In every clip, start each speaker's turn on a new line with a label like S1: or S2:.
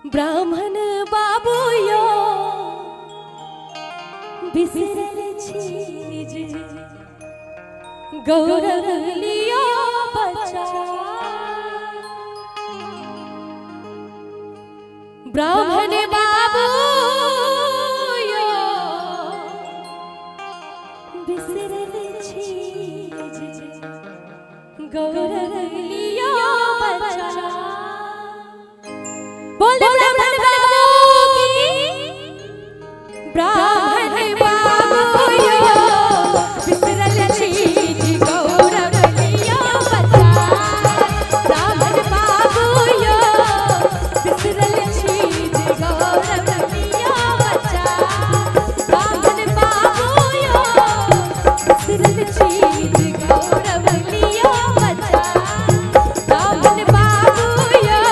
S1: ब्राह्मण बाबू यो बिसरल चीज गौरव लियो बचा। ब्राह्मण बाबू यो बिसरल चीज गौरव लियो बचा। बोल ब्राह्मण बाबू की। ब्राह्मण बाबू यो बिसरल चीज गौरव लियो बचा। ब्राह्मण बाबू यो बिसरल चीज गौरव लियो बचा। ब्राह्मण बाबू यो बिसरल चीज गौरव लियो बचा। ब्राह्मण बाबू यो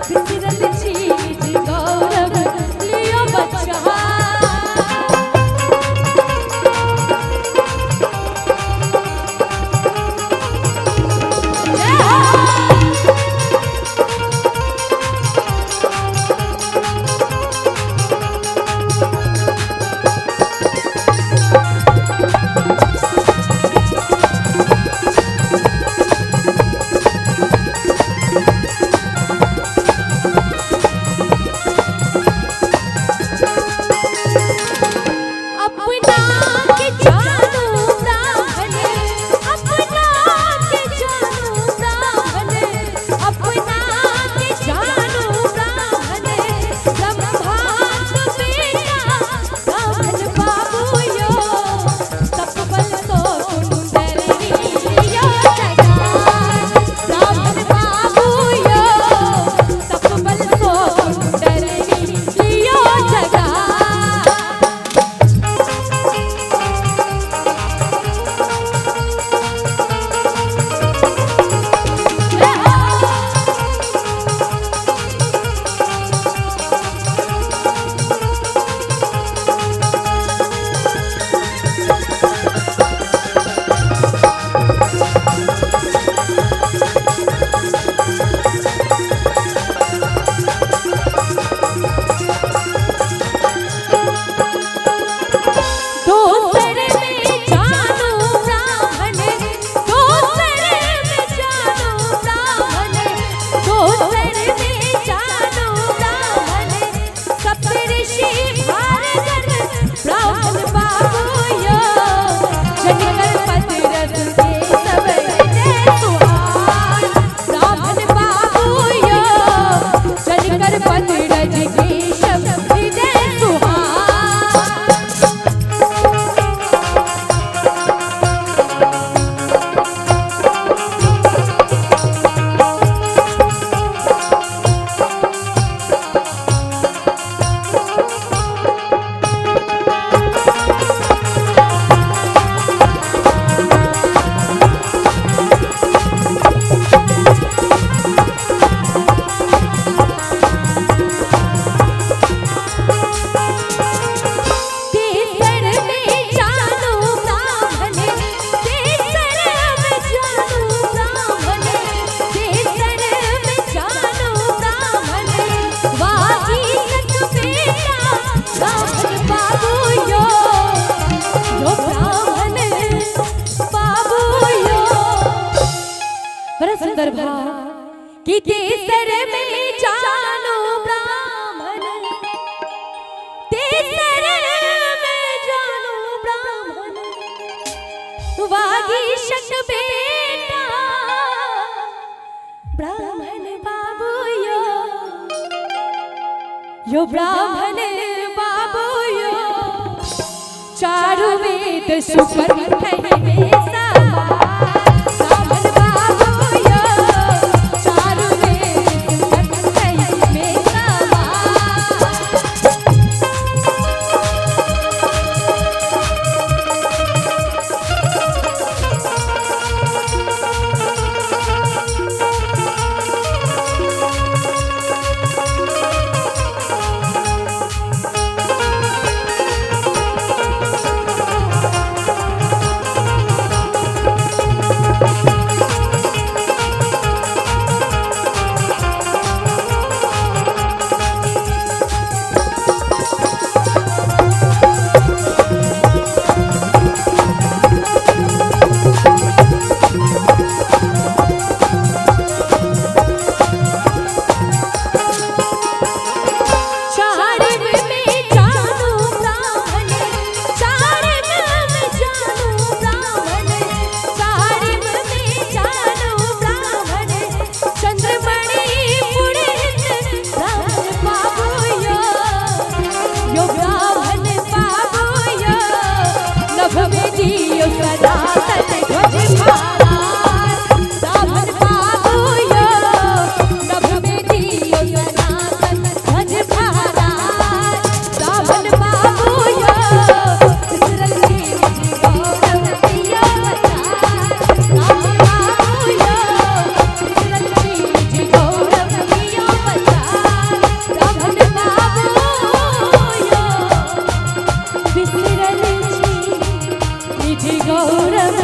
S1: बिसरल चीज गौरव लियो बचा। सुंदर भाव कि केसर में जानो ब्राह्मण, केसर में जानो ब्राह्मण, वागीशक बेटा ब्राह्मण बाबू यो ब्राह्मण बाबू यो चारु वेद सुपंथ में समा। नभ में जियो सनातन ध्वज फहराए। ब्राह्मण बाबू यो नभ में जियो सनातन ध्वज फहराए। ब्राह्मण बाबू यो विसरल निज गौरव दिया बचाए। ब्राह्मण बाबू यो विसरल निज गौरव दिया बचाए। ब्राह्मण बाबू यो विसरल निज गौरव